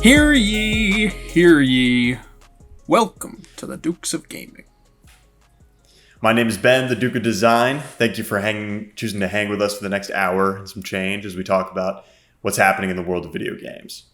Hear ye, hear ye. Welcome to the Dukes of Gaming. My name is Ben, the Duke of Design. Thank you for choosing to hang with us for the next hour and some change as we talk about what's happening in the world of video games.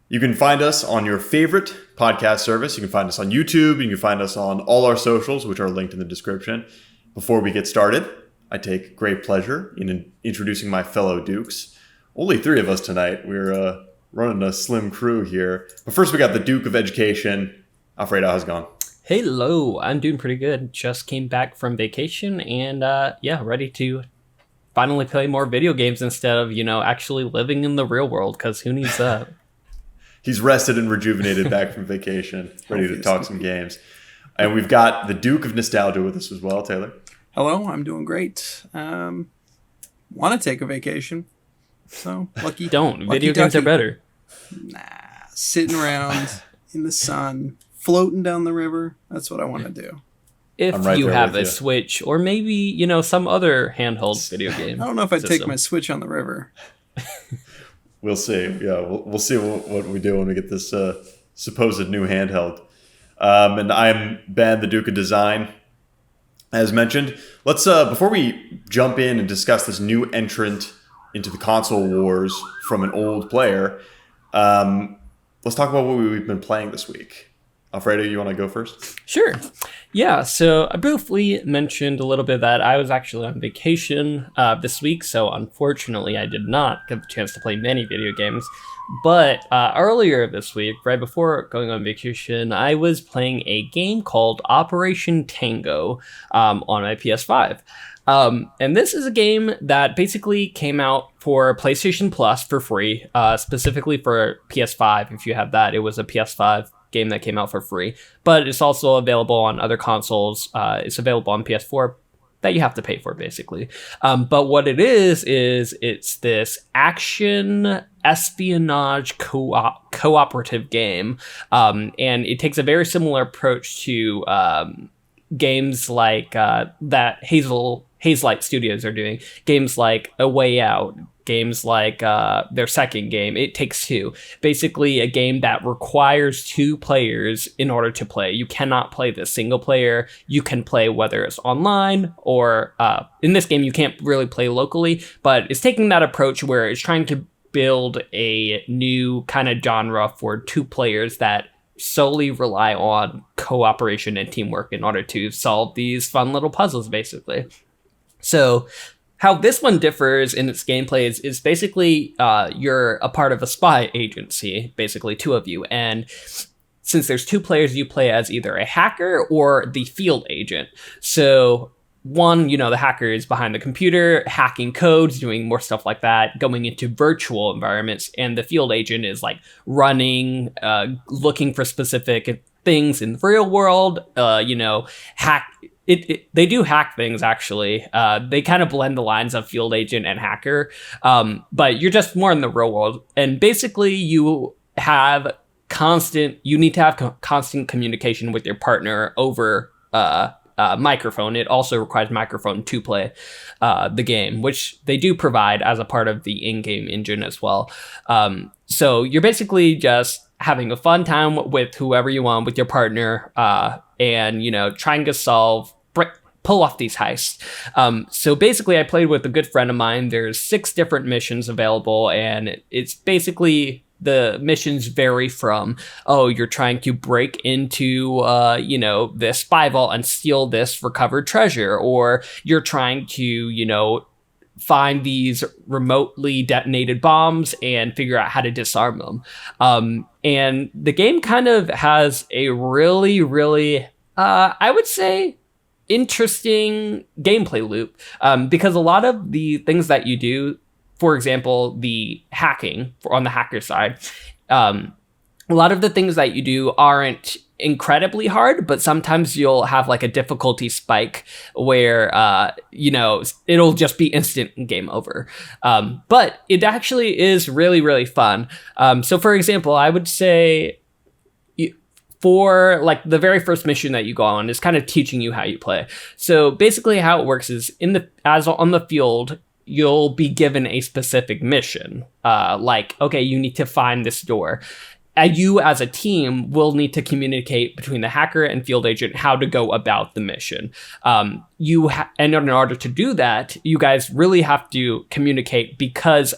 You can find us on your favorite podcast service. You can find us on YouTube. You can find us on all our socials, which are linked in the description. Before we get started, I take great pleasure in introducing my fellow Dukes. Only three of us tonight. We're running a slim crew here. But first, we got the Duke of Education. Alfredo, how's it going? Hello, I'm doing pretty good. Just came back from vacation and ready to finally play more video games instead of, actually living in the real world, because who needs that? He's rested and rejuvenated back from vacation, ready to talk some games. And we've got the Duke of Nostalgia with us as well, Taylor. Hello, I'm doing great. Want to take a vacation, so lucky. Don't. Video games are better. Nah, sitting around in the sun, floating down the river. That's what I want to do. If right you have a you. Switch or maybe, some other handheld video game. I don't know if I'd take my Switch on the river. We'll see. Yeah, we'll see what we do when we get this supposed new handheld. And I'm Ben, the Duke of Design. As mentioned, let's before we jump in and discuss this new entrant into the console wars from an old player, let's talk about what we've been playing this week. Alfredo, you want to go first? Sure. Yeah, so I briefly mentioned a little bit that I was actually on vacation this week, so unfortunately I did not get the chance to play many video games. But earlier this week, right before going on vacation, I was playing a game called Operation Tango on my PS5. And this is a game that basically came out for PlayStation Plus for free, specifically for PS5. If you have that, it was a PS5 game that came out for free, but it's also available on other consoles. It's available on PS4 that you have to pay for, basically. But what it is it's this action espionage cooperative game, and it takes a very similar approach to games like that Hazelight Studios are doing. Games like A Way Out, games like their second game, It Takes Two. Basically a game that requires two players in order to play. You cannot play this single player. You can play whether it's online or in this game you can't really play locally, but it's taking that approach where it's trying to build a new kind of genre for two players that solely rely on cooperation and teamwork in order to solve these fun little puzzles, basically. So how this one differs in its gameplay is basically you're a part of a spy agency, basically two of you. And since there's two players, you play as either a hacker or the field agent. So one, the hacker is behind the computer, hacking codes, doing more stuff like that, going into virtual environments. And the field agent is like running, looking for specific things in the real world, they do hack things, actually. They kind of blend the lines of field agent and hacker, but you're just more in the real world. And basically you need to have constant communication with your partner over microphone. It also requires microphone to play the game, which they do provide as a part of the in-game engine as well. So you're basically just having a fun time with whoever you want, with your partner, and trying to pull off these heists. So basically I played with a good friend of mine. There's 6 different missions available, and it's basically the missions vary from, you're trying to break into, the spy vault and steal this recovered treasure, or you're trying to, find these remotely detonated bombs and figure out how to disarm them. And the game kind of has a really, really, I would say, interesting gameplay loop, because a lot of the things that you do, for example, the hacking on the hacker side, a lot of the things that you do aren't incredibly hard, but sometimes you'll have like a difficulty spike where it'll just be instant game over, but it actually is really, really fun. So for example, I would say for like the very first mission that you go on is kind of teaching you how you play. So basically how it works is on the field, you'll be given a specific mission, like, okay, you need to find this door. you as a team will need to communicate between the hacker and field agent how to go about the mission. And in order to do that, you guys really have to communicate, because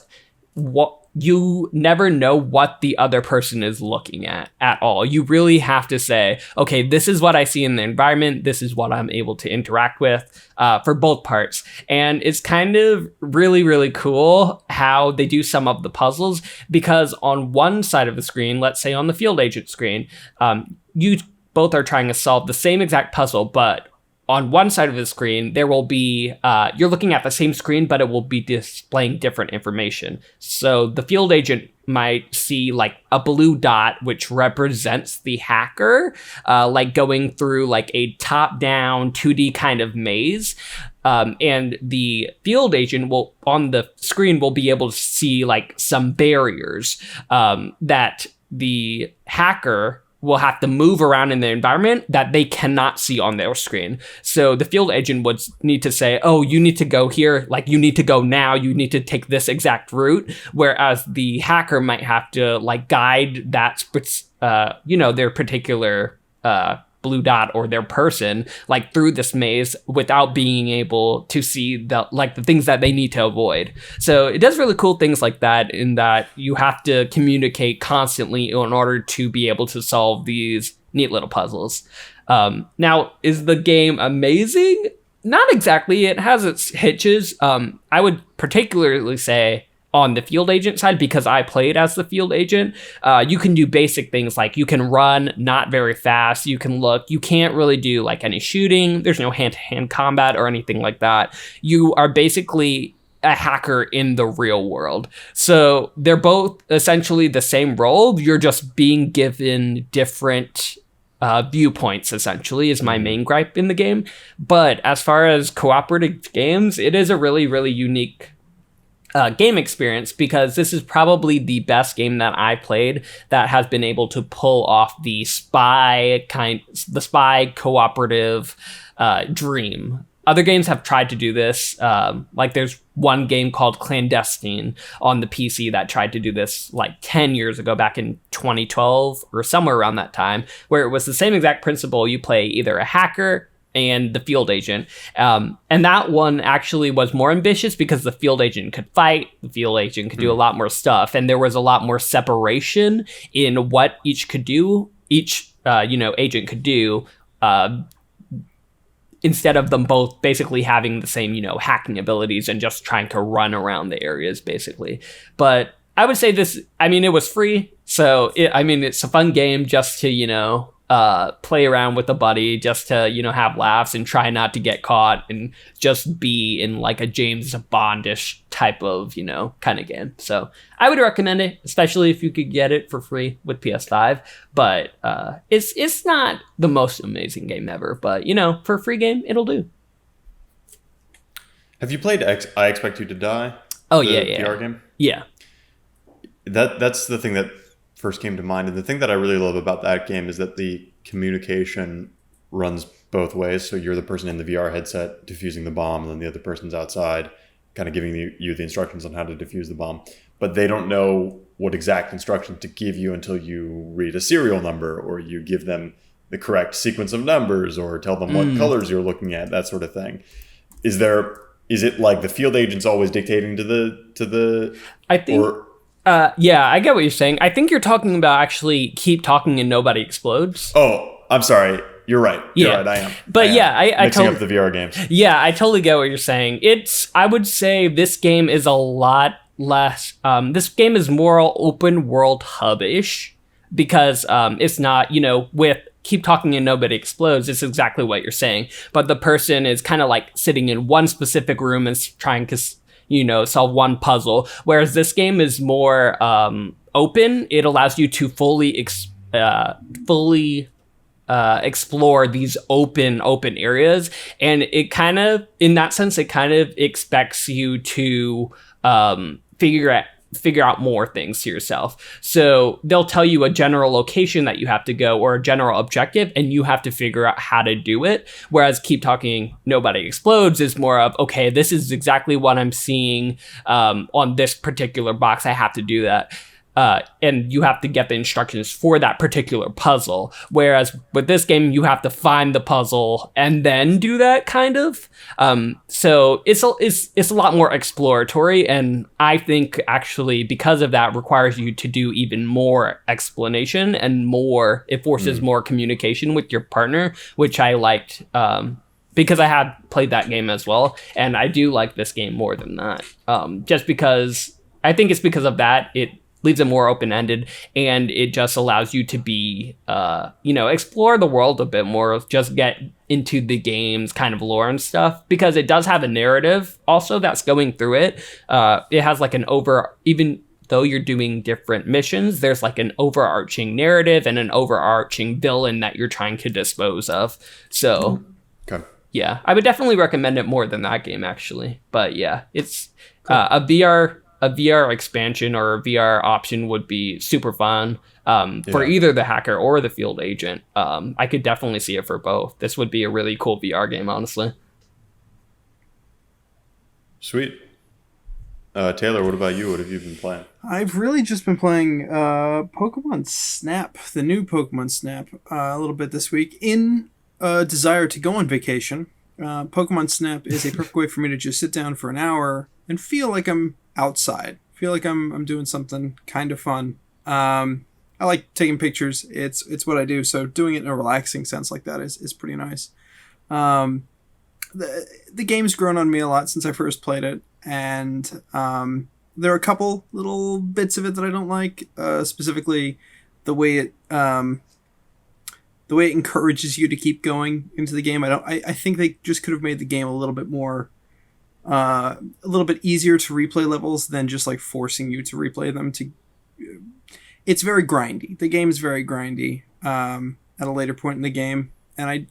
you never know what the other person is looking at all. You really have to say, okay, this is what I see in the environment. This is what I'm able to interact with for both parts. And it's kind of really, really cool how they do some of the puzzles, because on one side of the screen, let's say on the field agent screen, you both are trying to solve the same exact puzzle, but on one side of the screen, there will be, you're looking at the same screen, but it will be displaying different information. So the field agent might see like a blue dot, which represents the hacker, like going through like a top-down 2D kind of maze. And the field agent will, on the screen, will be able to see like some barriers that the hacker will have to move around in the environment that they cannot see on their screen. So the field agent would need to say, oh, you need to go here, like you need to go now, you need to take this exact route. Whereas the hacker might have to like guide that, their particular blue dot or their person like through this maze without being able to see the things that they need to avoid. So it does really cool things like that, in that you have to communicate constantly in order to be able to solve these neat little puzzles. Now, is the game amazing? Not exactly. It has its hitches. I would particularly say on the field agent side, because I played as the field agent, you can do basic things like you can run not very fast, you can look, you can't really do like any shooting, there's no hand-to-hand combat or anything like that. You are basically a hacker in the real world. So they're both essentially the same role, you're just being given different viewpoints, essentially, is my main gripe in the game. But as far as cooperative games, it is a really, really unique game experience, because this is probably the best game that I played that has been able to pull off the spy cooperative dream. Other games have tried to do this. Like there's one game called Clandestine on the PC that tried to do this like 10 years ago, back in 2012 or somewhere around that time, where it was the same exact principle. You play either a hacker and the field agent. And that one actually was more ambitious, because the field agent could fight, the field agent could do a lot more stuff, and there was a lot more separation in what each agent could do, instead of them both basically having the same, hacking abilities and just trying to run around the areas, basically. But I would say this, it was free, so it's a fun game just to, play around with a buddy, just to, have laughs and try not to get caught, and just be in like a James Bondish type of, kind of game. So I would recommend it, especially if you could get it for free with PS5. But it's not the most amazing game ever, but for a free game, it'll do. Have you played I Expect You to Die? Oh, the yeah. VR game? Yeah. That's the thing that first came to mind. And the thing that I really love about that game is that the communication runs both ways. So you're the person in the VR headset defusing the bomb, and then the other person's outside kind of giving you the instructions on how to defuse the bomb. But they don't know what exact instructions to give you until you read a serial number, or you give them the correct sequence of numbers, or tell them what colors you're looking at, that sort of thing. Is it like the field agent's always dictating to the I think... yeah, I get what you're saying. I think you're talking about actually Keep Talking and Nobody Explodes. Oh, I'm sorry. You're right. You're right. I am. But I mixing up the VR games. Yeah, I totally get what you're saying. I would say this game is a lot less. This game is more open world hub-ish, because it's not, with Keep Talking and Nobody Explodes, it's exactly what you're saying. But the person is kind of like sitting in one specific room and trying to solve one puzzle, whereas this game is more open. It allows you to fully explore these open areas, and it kind of, in that sense, it kind of expects you to figure out more things to yourself. So they'll tell you a general location that you have to go, or a general objective, and you have to figure out how to do it. Whereas Keep Talking, Nobody Explodes is more of, okay, this is exactly what I'm seeing on this particular box. I have to do that. and you have to get the instructions for that particular puzzle. Whereas with this game, you have to find the puzzle and then do that kind of. So it's a lot more exploratory, and I think actually because of that requires you to do even more explanation and more. It forces more communication with your partner, which I liked. Because I had played that game as well, and I do like this game more than that. Just because I think it's because of that, it leaves it more open-ended, and it just allows you to be, explore the world a bit more, just get into the game's kind of lore and stuff, because it does have a narrative also that's going through it. It has like even though you're doing different missions, there's like an overarching narrative and an overarching villain that you're trying to dispose of. So... Okay. Yeah, I would definitely recommend it more than that game, actually. But yeah, it's a VR expansion or a VR option would be super fun for either the hacker or the field agent. I could definitely see it for both. This would be a really cool VR game, honestly. Sweet. Taylor, what about you? What have you been playing? I've really just been playing Pokemon Snap, the new Pokemon Snap, a little bit this week. In desire to go on vacation, Pokemon Snap is a perfect way for me to just sit down for an hour and feel like I'm outside. Feel like I'm doing something kind of fun. I like taking pictures. It's what I do. So doing it in a relaxing sense like that is pretty nice. The game's grown on me a lot since I first played it, and there are a couple little bits of it that I don't like. Specifically, the way it encourages you to keep going into the game. I think they just could have made the game a little bit more, a little bit easier to replay levels than just like forcing you to replay them. It's very grindy. The game is very grindy at a later point in the game, and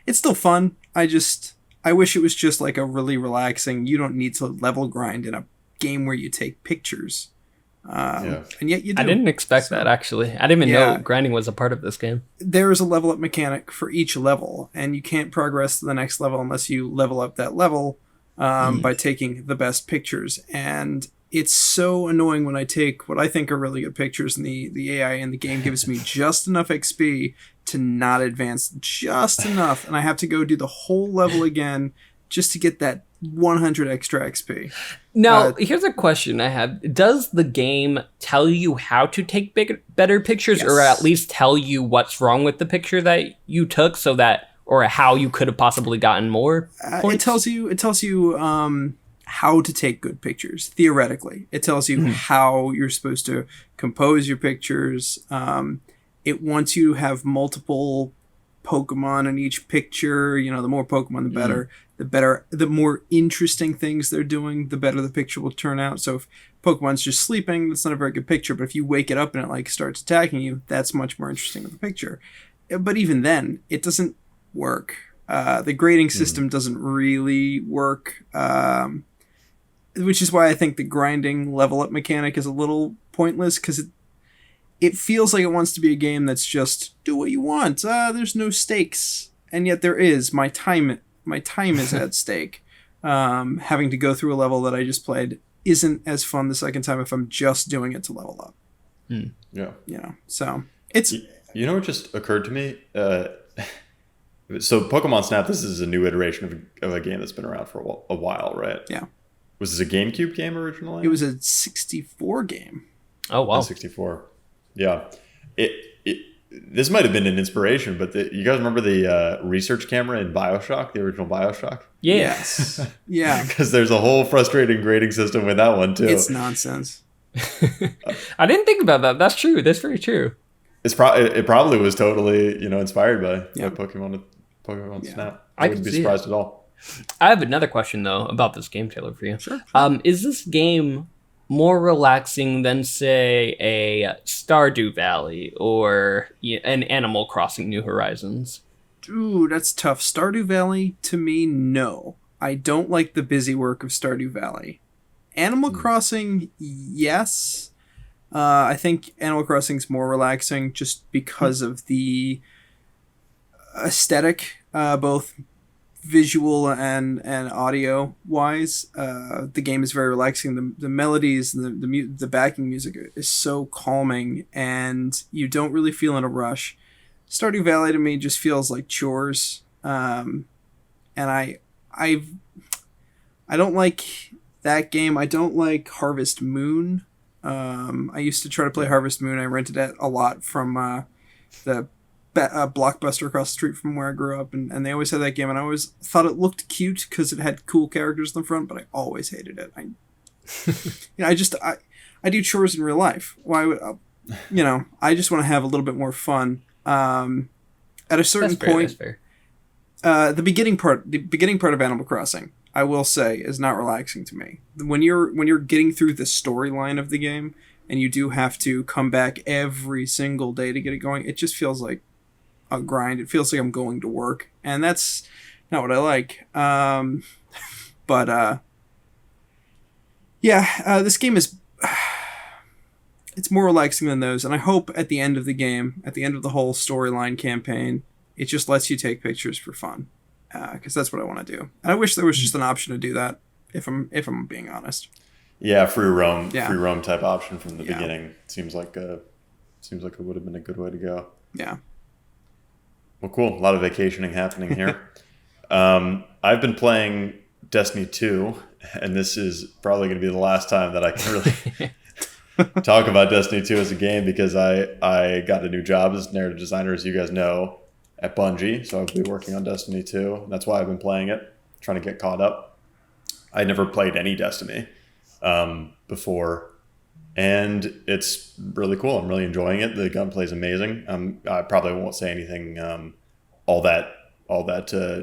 it's still fun. I wish it was just like a really relaxing. You don't need to level grind in a game where you take pictures. And yet you do. I didn't expect that, actually. I didn't even know grinding was a part of this game. There is a level up mechanic for each level, and you can't progress to the next level unless you level up that level by taking the best pictures. And it's so annoying when I take what I think are really good pictures, and the AI in the game gives me just enough XP to not advance just enough, and I have to go do the whole level again just to get that 100 extra XP. Now, here's a question I have. Does the game tell you how to take better pictures, or at least tell you what's wrong with the picture that you took, or how you could have possibly gotten more points? It tells you how to take good pictures, theoretically. It tells you how you're supposed to compose your pictures. It wants you to have multiple Pokemon in each picture. You know, the more Pokemon, the better. The more interesting things they're doing, the better the picture will turn out. So if Pokemon's just sleeping, that's not a very good picture. But if you wake it up and it like starts attacking you, that's much more interesting of a picture. But even then, it doesn't work. The grading system doesn't really work, which is why I think the grinding level up mechanic is a little pointless, because it feels like it wants to be a game that's just do what you want. There's no stakes, and yet there is. My time is at stake. Having to go through a level that I just played isn't as fun the second time if I'm just doing it to level up. Yeah. You know, so it's... You know what just occurred to me? So Pokemon Snap, this is a new iteration of a game that's been around for a while, right? Yeah. Was this a GameCube game originally? It was a 64 game. Oh, wow. 64. Yeah. This might have been an inspiration, but you guys remember the research camera in BioShock, the original BioShock? Yes. Yeah. Because there's a whole frustrating grading system with that one, too. It's nonsense. I didn't think about that. That's true. That's very true. It probably was totally, inspired by Pokemon Snap. I wouldn't be surprised at all. I have another question, though, about this game, Taylor, for you. Sure. Is this game more relaxing than, say, a Stardew Valley or an Animal Crossing New Horizons? Ooh, that's tough. Stardew Valley, to me, no. I don't like the busy work of Stardew Valley. Animal Crossing, yes. I think Animal Crossing's more relaxing just because of the aesthetic, both visual and audio wise, the game is very relaxing. The melodies and the backing music is so calming, and you don't really feel in a rush. Stardew Valley to me just feels like chores, and I don't like that game. I don't like Harvest Moon. I used to try to play Harvest Moon. I rented it a lot from the Blockbuster across the street from where I grew up, and they always had that game, and I always thought it looked cute because it had cool characters in the front, but I always hated it. I do chores in real life. Why would I just want to have a little bit more fun. At a certain point, the beginning part of Animal Crossing, I will say, is not relaxing to me. When you're getting through the storyline of the game, and you do have to come back every single day to get it going, it just feels like a grind. It feels like I'm going to work, and that's not what I like. This game is it's more relaxing than those, and I hope at the end of the game, at the end of the whole storyline campaign, it just lets you take pictures for fun, because that's what I want to do. And I wish there was just an option to do that, if I'm being honest. Yeah, free roam type option from the beginning seems like it would have been a good way to go. Yeah. Well, cool. A lot of vacationing happening here. I've been playing Destiny 2, and this is probably going to be the last time that I can really talk about Destiny 2 as a game, because I got a new job as narrative designer, as you guys know, at Bungie. So I'll be working on Destiny 2. That's why I've been playing it, trying to get caught up. I never played any Destiny before, and it's really cool. I'm really enjoying it. The gunplay is amazing. I probably won't say anything all that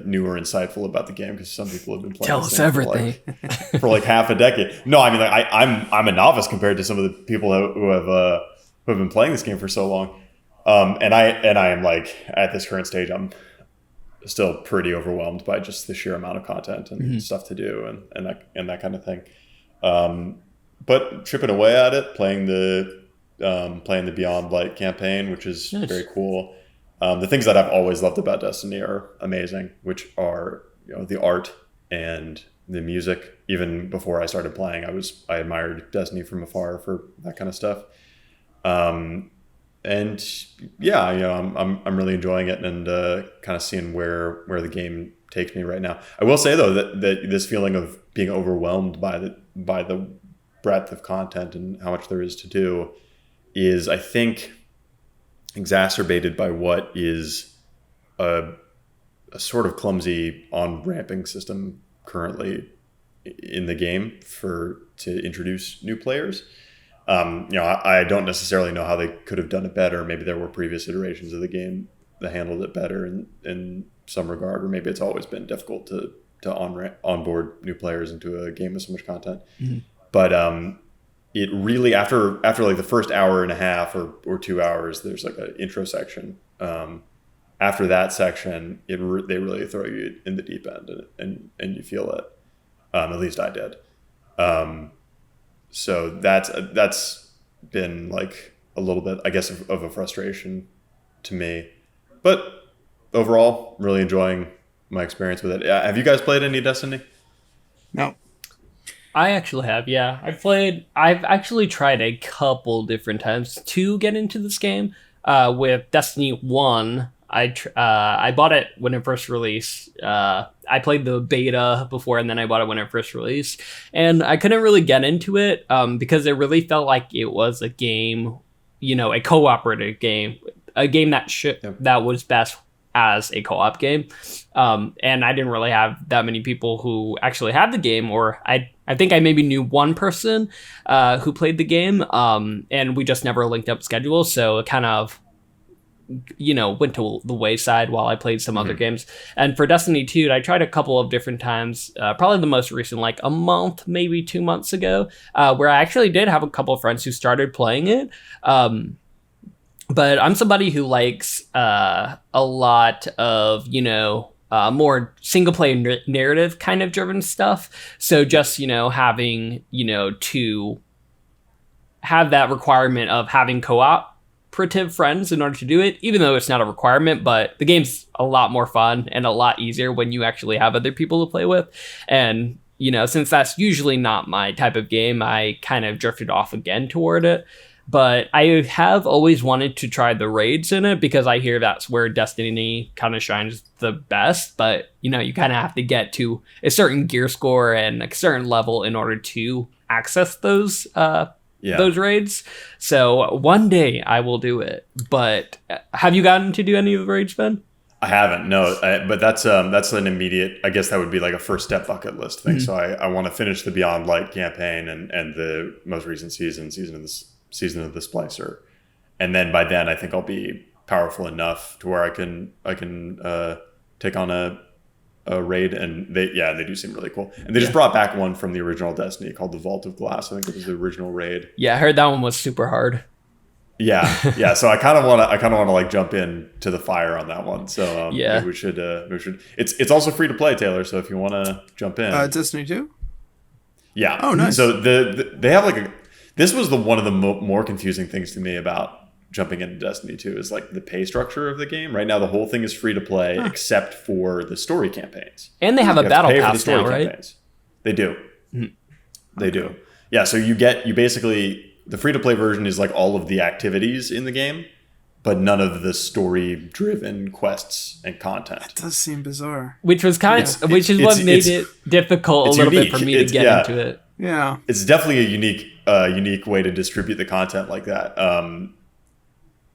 new or insightful about the game, because some people have been playing. Tell us everything for like half a decade. No, I mean, like I'm a novice compared to some of the people who have been playing this game for so long. And I am, like, at this current stage, I'm still pretty overwhelmed by just the sheer amount of content and stuff to do and that kind of thing. But chipping away at it, playing the Beyond Light campaign, which is very cool. The things that I've always loved about Destiny are amazing, which are, the art and the music. Even before I started playing, I admired Destiny from afar for that kind of stuff. And yeah, I'm really enjoying it, and kind of seeing where the game takes me right now. I will say though that this feeling of being overwhelmed by the breadth of content and how much there is to do is, I think, exacerbated by what is a sort of clumsy on-ramping system currently in the game to introduce new players. I don't necessarily know how they could have done it better. Maybe there were previous iterations of the game that handled it better in some regard, or maybe it's always been difficult to onboard new players into a game with so much content. Mm-hmm. But it really, after like the first hour and a half or 2 hours, there's like an intro section. After that section, they really throw you in the deep end, and you feel it. At least I did. So that's been like a little bit, I guess, of a frustration to me. But overall, really enjoying my experience with it. Have you guys played any Destiny? No. I actually have, yeah. I've actually tried a couple different times to get into this game. With Destiny 1, I bought it when it first released. I played the beta before, and then I bought it when it first released. And I couldn't really get into it because it really felt like it was a game, a cooperative game, a game that was best as a co-op game. And I didn't really have that many people who actually had the game, or I think I maybe knew one person who played the game, and we just never linked up schedules, so it kind of went to the wayside while I played some other games. And for Destiny 2, I tried a couple of different times, probably the most recent, like a month, maybe 2 months ago, where I actually did have a couple of friends who started playing it. But I'm somebody who likes a lot of, more single player narrative kind of driven stuff. So just, having, to have that requirement of having co-op cooperative friends in order to do it, even though it's not a requirement, but the game's a lot more fun and a lot easier when you actually have other people to play with. And, since that's usually not my type of game, I kind of drifted off again toward it. But I have always wanted to try the raids in it because I hear that's where Destiny kind of shines the best. But, you kind of have to get to a certain gear score and a certain level in order to access those raids. So one day I will do it. But have you gotten to do any of the raids, Ben? I haven't, no. But that's an immediate, I guess that would be like a first step bucket list thing. So I want to finish the Beyond Light campaign and the most recent season of the Splicer, and then by then I think I'll be powerful enough to where I can take on a raid, and they do seem really cool. And they just brought back one from the original Destiny called the Vault of Glass. I think it was the original raid. Yeah, I heard that one was super hard. Yeah. So I kind of want to like jump in to the fire on that one. So maybe we should. It's also free to play, Taylor. So if you want to jump in, Destiny 2. Yeah. Oh, nice. So they have like this was one of the more confusing things to me about jumping into Destiny 2 is like the pay structure of the game. Right now, the whole thing is free to play except for the story campaigns. And they have a battle pass now, right? Campaigns. They do. Mm-hmm. They do. Yeah. So you basically the free to play version is like all of the activities in the game, but none of the story driven quests and content. That does seem bizarre. Which was which is what made it difficult a little bit for me to get into it. Yeah. It's definitely a unique way to distribute the content like that.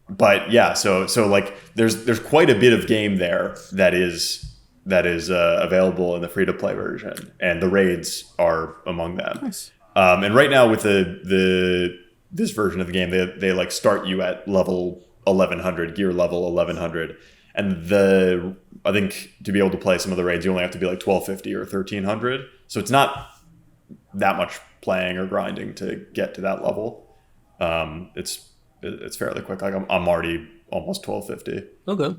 But yeah, so like there's quite a bit of game there that is available in the free to play version, and the raids are among them. Nice. And right now with this version of the game, they like start you at level 1100, gear level 1100, and I think to be able to play some of the raids, you only have to be like 1250 or 1300. So it's not that much playing or grinding to get to that level. It's fairly quick. Like I'm already almost 1250. Okay.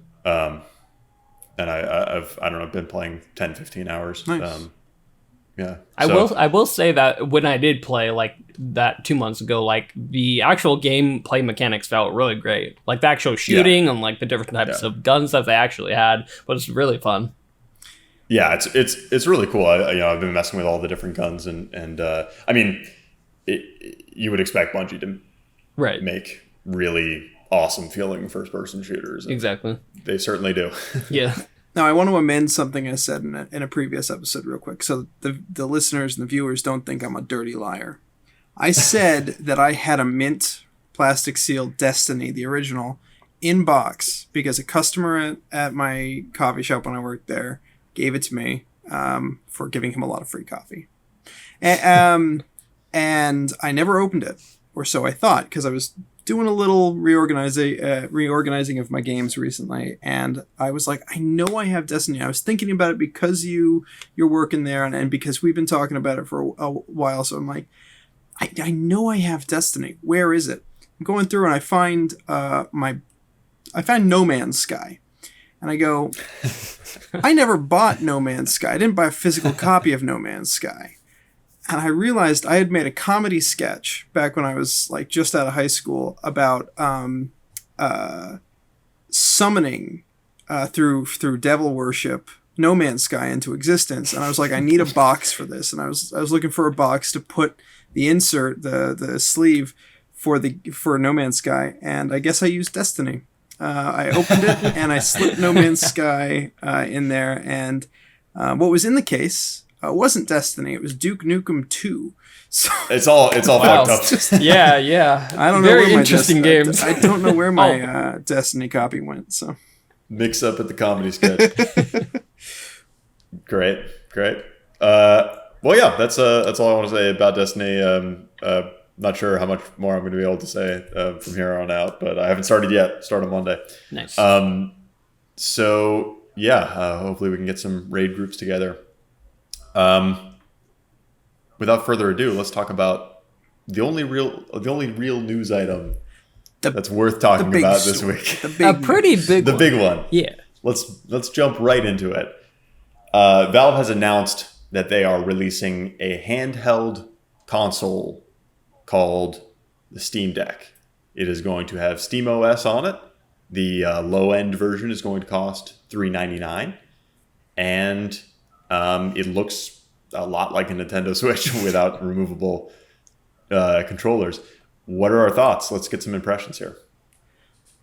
And I've been playing 10-15 hours. Nice. Yeah. I will say that when I did play like that 2 months ago, like the actual gameplay mechanics felt really great. Like the actual shooting and like the different types of guns that they actually had, but it's really fun. Yeah, it's really cool. I've been messing with all the different guns and I mean, you would expect Bungie to make really awesome feeling first person shooters. Exactly. They certainly do. Yeah. Now, I want to amend something I said in a previous episode real quick, so the listeners and the viewers don't think I'm a dirty liar. I said that I had a mint plastic sealed Destiny, the original, in box because a customer at my coffee shop when I worked there gave it to me for giving him a lot of free coffee. And I never opened it, or so I thought, because I was doing a little reorganizing of my games recently, and I was like, I know I have Destiny. I was thinking about it because you're working there, and because we've been talking about it for a while, so I'm like, I know I have Destiny. Where is it? I'm going through and I find No Man's Sky. And I go, I never bought No Man's Sky. I didn't buy a physical copy of No Man's Sky. And I realized I had made a comedy sketch back when I was like just out of high school about summoning through devil worship No Man's Sky into existence. And I was like, I need a box for this. And I was looking for a box to put the insert, the sleeve for No Man's Sky. And I guess I used Destiny. I opened it and I slipped No Man's Sky in there. And what was in the case wasn't Destiny. It was Duke Nukem 2. So it's all fucked up. Yeah. I don't know Very where my interesting games. I don't know where my Destiny copy went. So mix up at the comedy sketch. Great. Well, yeah, that's all I want to say about Destiny. Not sure how much more I'm going to be able to say from here on out, but I haven't started yet. Start on Monday. Nice. So yeah, hopefully we can get some raid groups together. Without further ado, let's talk about the only real news item that's worth talking about this week. A pretty big one. The big one. Yeah. Let's jump right into it. Valve has announced that they are releasing a handheld console called the Steam Deck It is going to have Steam OS on it. The low-end version is going to cost $399, and it looks a lot like a Nintendo Switch without removable controllers. What are our thoughts? Let's get some impressions here.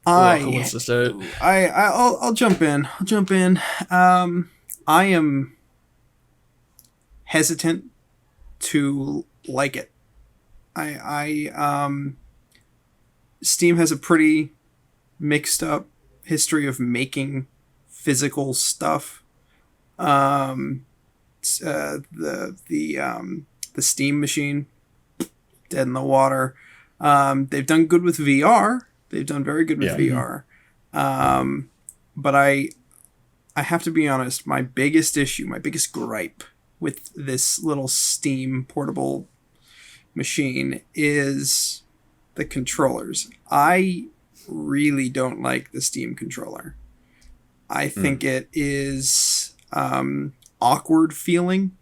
Who wants to start? I'll jump in. I am hesitant to like it. Steam has a pretty mixed up history of making physical stuff. The Steam machine, dead in the water. They've done good with VR. They've done very good with VR. But I have to be honest, my biggest gripe with this little Steam portable machine is the controllers. I really don't like the Steam controller. I think it is awkward feeling.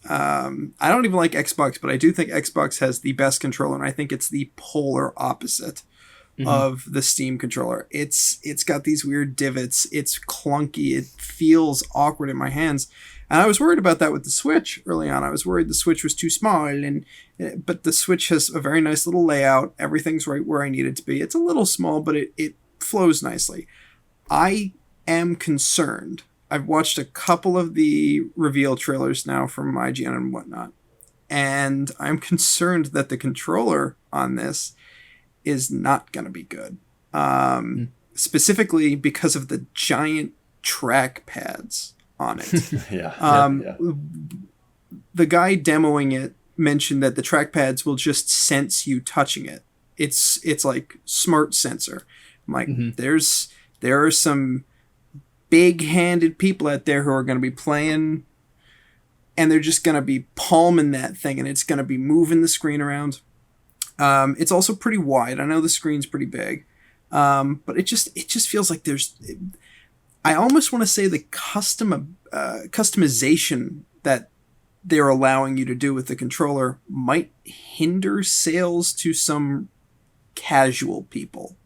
I don't even like Xbox, but I do think Xbox has the best controller, and I think it's the polar opposite of the Steam controller. It's got these weird divots. It's clunky. It feels awkward in my hands. And I was worried about that with the Switch early on. I was worried the Switch was too small, but the Switch has a very nice little layout. Everything's right where I need it to be. It's a little small, but it flows nicely. I am concerned. I've watched a couple of the reveal trailers now from IGN and whatnot, and I'm concerned that the controller on this is not going to be good. Specifically because of the giant track pads on it. The guy demoing it mentioned that the trackpads will just sense you touching it. It's like smart sensor. I'm like, there are some big-handed people out there who are going to be playing, and they're just going to be palming that thing, and it's going to be moving the screen around. It's also pretty wide. I know the screen's pretty big, but it just feels like I almost want to say the customization that they're allowing you to do with the controller might hinder sales to some casual people.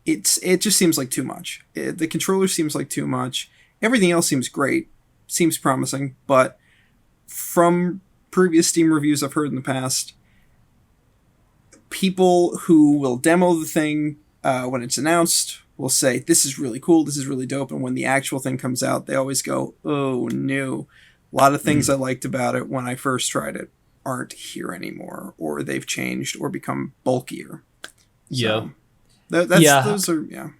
It just seems like too much. The controller seems like too much. Everything else seems great, seems promising, but from previous Steam reviews I've heard in the past, people who will demo the thing when it's announced will say, this is really cool, this is really dope, and when the actual thing comes out, they always go, oh no. A lot of things I liked about it when I first tried it aren't here anymore, or they've changed or become bulkier. Yeah. So, those are.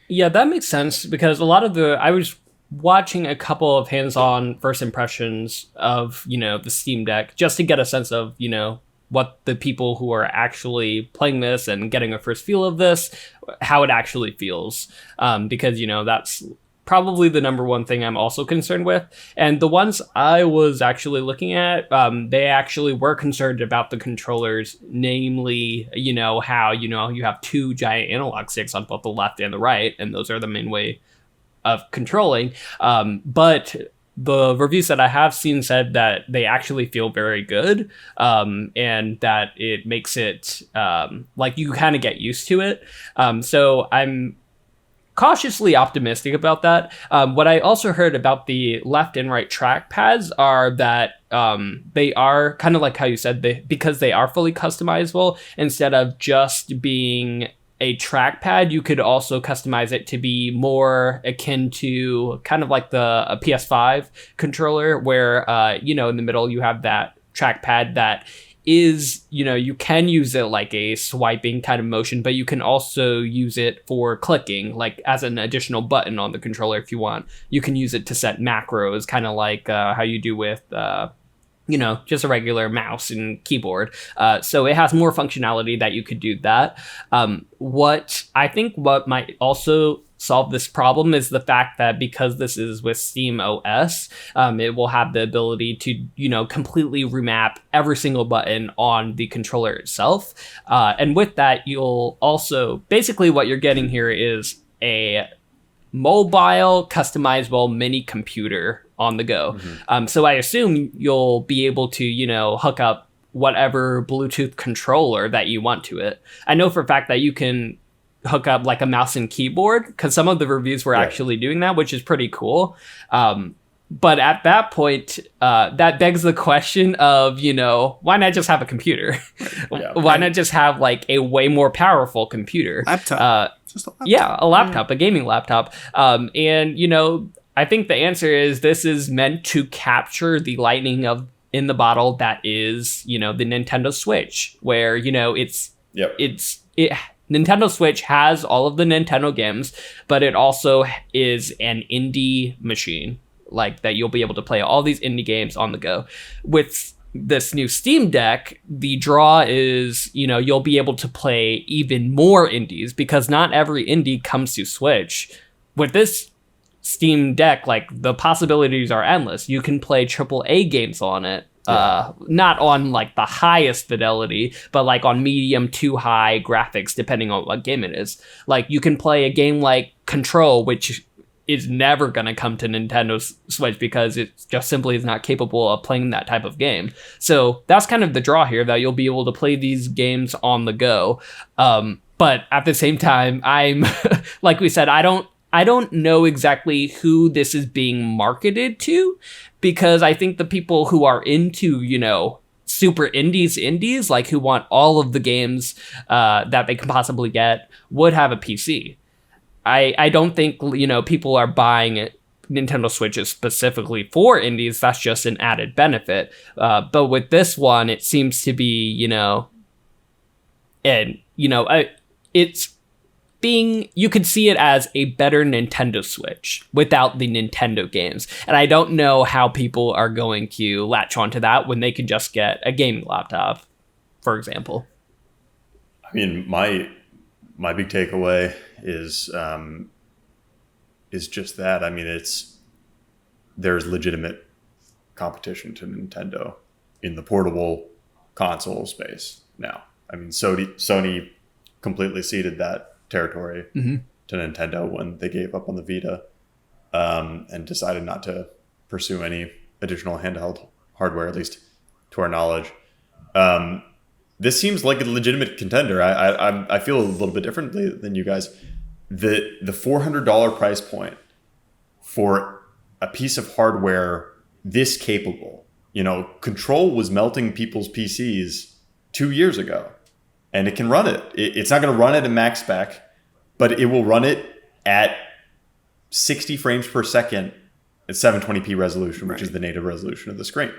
Yeah, that makes sense, because a lot of I was watching a couple of hands-on first impressions of, the Steam Deck, just to get a sense of, what the people who are actually playing this and getting a first feel of this, how it actually feels. Because, that's probably the number one thing I'm also concerned with. And the ones I was actually looking at, they actually were concerned about the controllers, namely, how, you have two giant analog sticks on both the left and the right, and those are the main way of controlling. But the reviews that I have seen said that they actually feel very good, and that it makes it like you kind of get used to it. So I'm cautiously optimistic about that. What I also heard about the left and right track pads are that they are kind of like how you said, because they are fully customizable, instead of just being a trackpad, you could also customize it to be more akin to kind of like a PS5 controller, where in the middle you have that trackpad that is, you can use it like a swiping kind of motion, but you can also use it for clicking, like as an additional button on the controller if you want. You can use it to set macros, kind of like how you do with just a regular mouse and keyboard. So it has more functionality that you could do that. What might also solve this problem is the fact that because this is with Steam OS, it will have the ability to, completely remap every single button on the controller itself. And with that, you'll also, basically what you're getting here is a mobile customizable mini computer on the go. So I assume you'll be able to, hook up whatever Bluetooth controller that you want to it. I know for a fact that you can hook up like a mouse and keyboard, because some of the reviews were actually doing that, which is pretty cool. But at that point, that begs the question of, why not just have a computer? Why not just have like a way more powerful computer? Laptop. Just a laptop. Yeah, a laptop, a gaming laptop. And, I think the answer is this is meant to capture the lightning in the bottle that is, the Nintendo Switch, where, Nintendo Switch has all of the Nintendo games, but it also is an indie machine, like that you'll be able to play all these indie games on the go. With this new Steam Deck, the draw is, you'll be able to play even more indies, because not every indie comes to Switch. With this Steam Deck, like, the possibilities are endless. You can play AAA games on it. Not on like the highest fidelity, but like on medium to high graphics, depending on what game it is. Like, you can play a game like Control, which is never going to come to Nintendo Switch because it just simply is not capable of playing that type of game. So that's kind of the draw here, that you'll be able to play these games on the go. But at the same time, I'm like we said, I don't know exactly who this is being marketed to, because I think the people who are into, super indies, like who want all of the games that they can possibly get, would have a PC. I don't think, people are buying Nintendo Switches specifically for indies. That's just an added benefit. But with this one, it seems to be, it's being, you could see it as a better Nintendo Switch without the Nintendo games. And I don't know how people are going to latch onto that when they can just get a gaming laptop, for example. I mean, my big takeaway is just that. I mean, there's legitimate competition to Nintendo in the portable console space now. I mean, Sony completely ceded that territory to Nintendo when they gave up on the Vita, and decided not to pursue any additional handheld hardware, at least to our knowledge. This seems like a legitimate contender. I feel a little bit differently than you guys. The $400 price point for a piece of hardware this capable, Control was melting people's PCs 2 years ago. And it can run it. It's not going to run it at max spec, but it will run it at 60 frames per second at 720p resolution, which is the native resolution of the screen,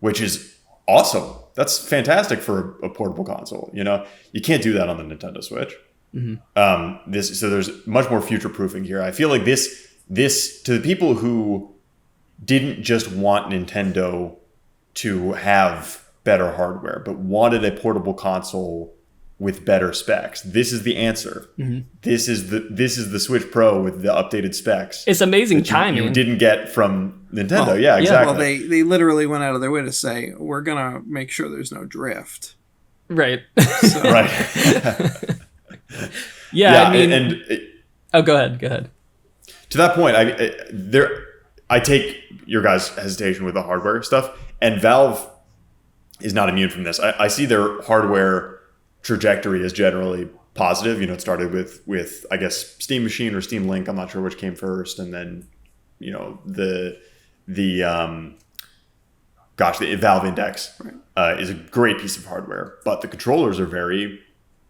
which is awesome. That's fantastic for a portable console. You can't do that on the Nintendo Switch. So there's much more future proofing here. I feel like this to the people who didn't just want Nintendo to have better hardware, but wanted a portable console with better specs, this is the answer. This is the Switch Pro with the updated specs. It's amazing timing. You didn't get from Nintendo. Yeah, exactly. Well, they literally went out of their way to say, we're gonna make sure there's no drift. Right. So. Right. Yeah, I mean, go ahead. To that point, I take your guys' hesitation with the hardware stuff, and Valve is not immune from this. I see their hardware trajectory as generally positive. You know, it started with I guess Steam Machine or Steam Link. I'm not sure which came first, and then the Valve Index is a great piece of hardware, but the controllers are very,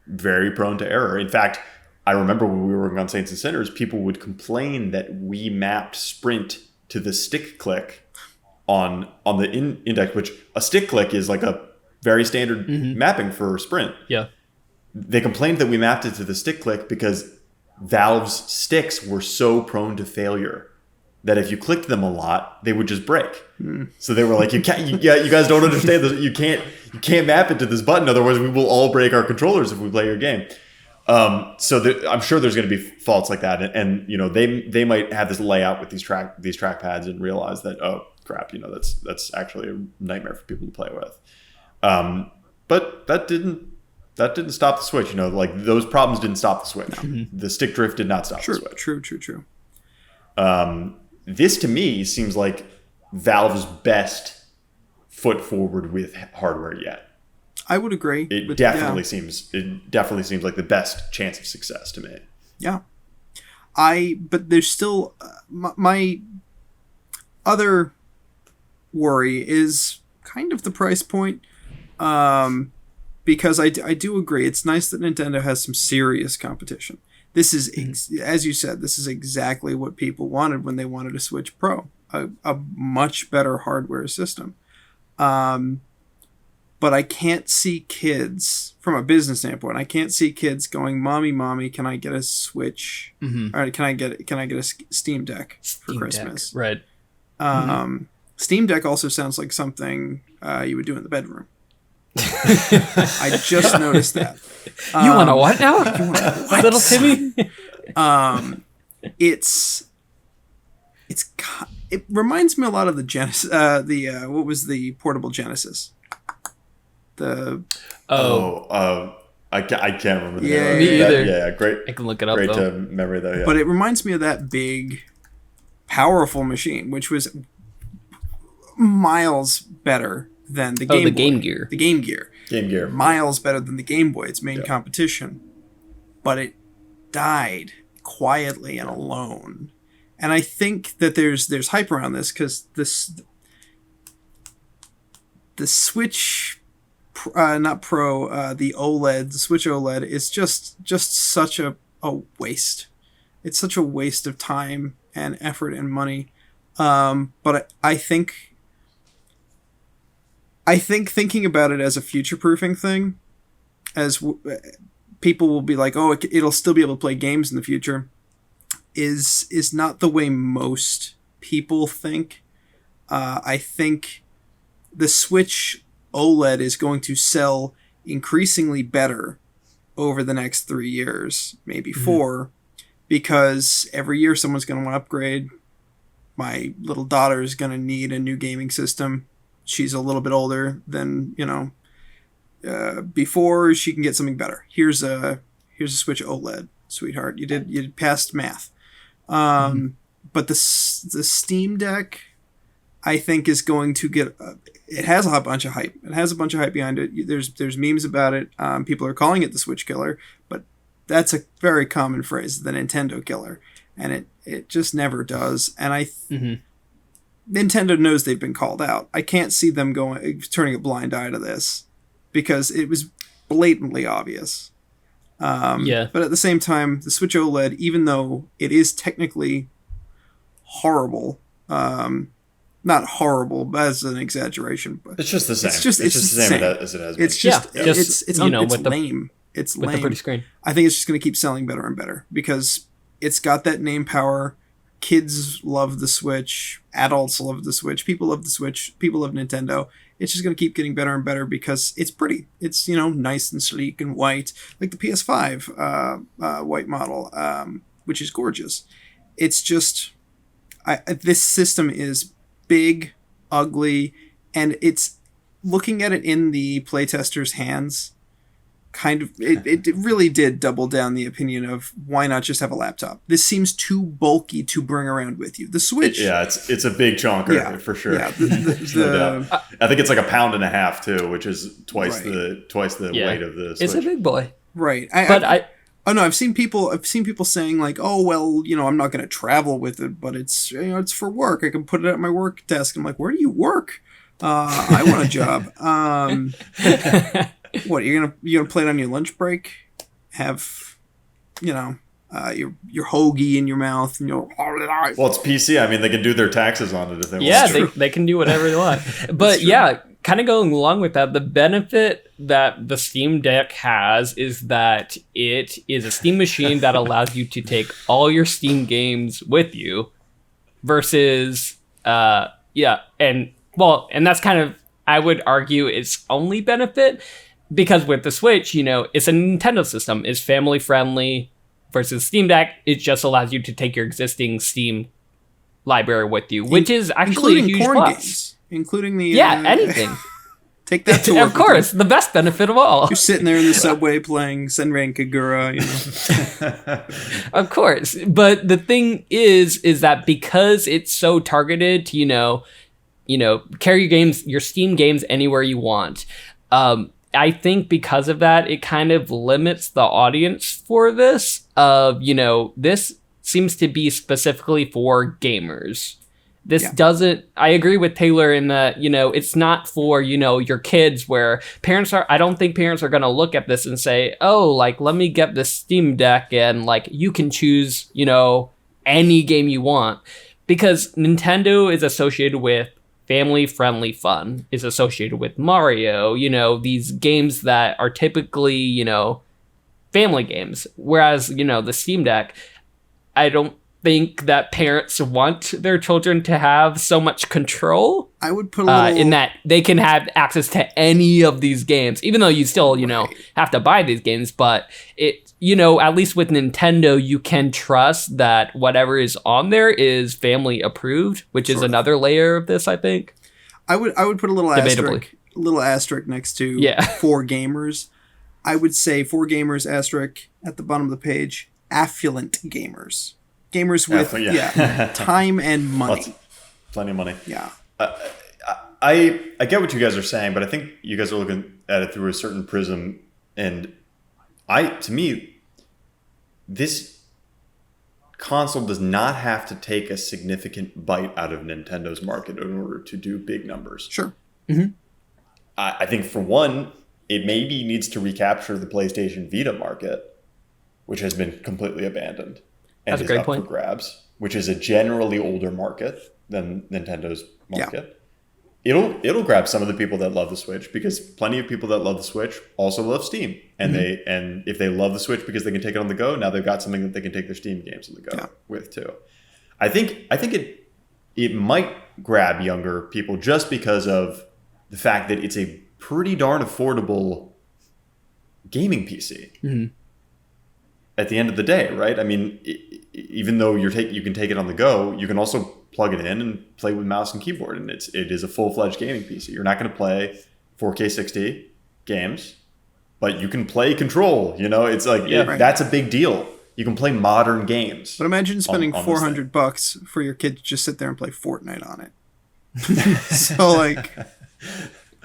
very prone to error. In fact, I remember when we were working on Saints and Sinners, people would complain that we mapped Sprint to the stick click on the index, which a stick click is like a very standard mapping for Sprint. Yeah. They complained that we mapped it to the stick click because Valve's sticks were so prone to failure that if you clicked them a lot, they would just break. So they were like, you guys don't understand this. You can't map it to this button. Otherwise we will all break our controllers if we play your game. So I'm sure there's going to be faults like that. And they might have this layout with these trackpads and realize that, oh crap, that's actually a nightmare for people to play with. But that didn't stop the Switch. Like those problems didn't stop the Switch. The stick drift did not stop the Switch. True. This to me seems like Valve's best foot forward with hardware yet. I would agree. It definitely seems like the best chance of success to me. Yeah. But there's still my other worry is kind of the price point. Because I do agree. It's nice that Nintendo has some serious competition. This is, as you said, this is exactly what people wanted when they wanted a Switch Pro. A much better hardware system. But I can't see kids, from a business standpoint, I can't see kids going, Mommy, can I get a Switch? Mm-hmm. Or can I get a Steam Deck for Christmas? Right. Steam Deck also sounds like something you would do in the bedroom. I just noticed that. You want to what now? You want to what? Little Timmy? It reminds me a lot of the Genesis. What was the portable Genesis? I can't remember the name. Me either. Yeah, great. I can look it up. Great memory though. Yeah. But it reminds me of that big, powerful machine, which was miles better than the Game Boy. Game Gear. The Game Gear. Game Gear. Miles better than the Game Boy, its main competition. But it died quietly and alone. And I think that there's hype around this because the Switch, not Pro, the OLED, the Switch OLED is just such a waste. It's such a waste of time and effort and money. But I think thinking about it as a future-proofing thing, as people will be like, oh, it'll still be able to play games in the future, is not the way most people think. I think the Switch OLED is going to sell increasingly better over the next 3 years, maybe 4, because every year someone's going to want to upgrade. My little daughter is going to need a new gaming system. She's a little bit older than, before. She can get something better. Here's a Switch OLED, sweetheart. You passed math. But the Steam Deck, I think, is going to get. It has a bunch of hype. It has a bunch of hype behind it. There's memes about it. People are calling it the Switch killer, but that's a very common phrase, the Nintendo killer, and it just never does. And Nintendo knows they've been called out. I can't see them turning a blind eye to this because it was blatantly obvious. But at the same time, the Switch OLED, even though it is technically horrible, not horrible, but as an exaggeration, but it's just the same. It's just the same as it has been. It's lame. It's lame. With the pretty screen. I think it's just going to keep selling better and better because it's got that name power. Kids love the Switch. Adults love the Switch. People love the Switch. People love Nintendo. It's just going to keep getting better and better because it's pretty. It's, nice and sleek and white, like the PS5 white model, which is gorgeous. It's just, this system is big, ugly, and it's looking at it in the playtester's hands. Kind of, it really did double down the opinion of why not just have a laptop? This seems too bulky to bring around with you. The Switch, it's a big chonker for sure. Yeah, no doubt. I think it's like 1.5 pounds too, which is twice the weight of the Switch. It's a big boy, right? I've seen people saying like, oh well, I'm not going to travel with it, but it's it's for work. I can put it at my work desk. I'm like, where do you work? I want a job. What, you're gonna play it on your lunch break? Have your hoagie in your mouth and well, it's PC. I mean, they can do their taxes on it if they want. Yeah, they can do whatever they want. But kind of going along with that, the benefit that the Steam Deck has is that it is a Steam machine that allows you to take all your Steam games with you versus and that's kind of, I would argue, its only benefit. Because with the Switch, it's a Nintendo system. It's family friendly versus Steam Deck. It just allows you to take your existing Steam library with you, which is actually a huge plus. Games, including the anything. Take that to work. Of course, the best benefit of all. You're sitting there in the subway playing Senran Kagura, Of course, but the thing is that because it's so targeted to carry your Steam games anywhere you want. I think because of that, it kind of limits the audience for this. This seems to be specifically for gamers. This doesn't, I agree with Taylor in that, it's not for, your kids, where I don't think parents are going to look at this and say, oh, like, let me get this Steam Deck and like, you can choose, any game you want, because Nintendo is associated with family-friendly fun, is associated with Mario, these games that are typically, family games. Whereas, the Steam Deck, I don't think that parents want their children to have so much control. I would put a little... in that they can have access to any of these games, even though you still, have to buy these games. But it, at least with Nintendo, you can trust that whatever is on there is family approved, which is another layer of this, I think. I would put a little asterisk next to for gamers. I would say for gamers, asterisk at the bottom of the page, affluent gamers. Gamers with time and money. Plenty of money. Yeah. I get what you guys are saying, but I think you guys are looking at it through a certain prism. And to me, this console does not have to take a significant bite out of Nintendo's market in order to do big numbers. Sure. Mm-hmm. I think for one, it maybe needs to recapture the PlayStation Vita market, which has been completely abandoned. And That's a great point. For grabs, which is a generally older market than Nintendo's market. Yeah. It'll grab some of the people that love the Switch, because plenty of people that love the Switch also love Steam. And and if they love the Switch because they can take it on the go, now they've got something that they can take their Steam games on the go with too. I think it might grab younger people just because of the fact that it's a pretty darn affordable gaming PC. Mm-hmm. At the end of the day, right? I mean, even though you can take it on the go, you can also plug it in and play with mouse and keyboard, and it is a full-fledged gaming PC. You're not going to play 4K 60 games, but you can play Control. It's like that's a big deal. You can play modern games. But imagine spending $400 for your kid to just sit there and play Fortnite on it. So like,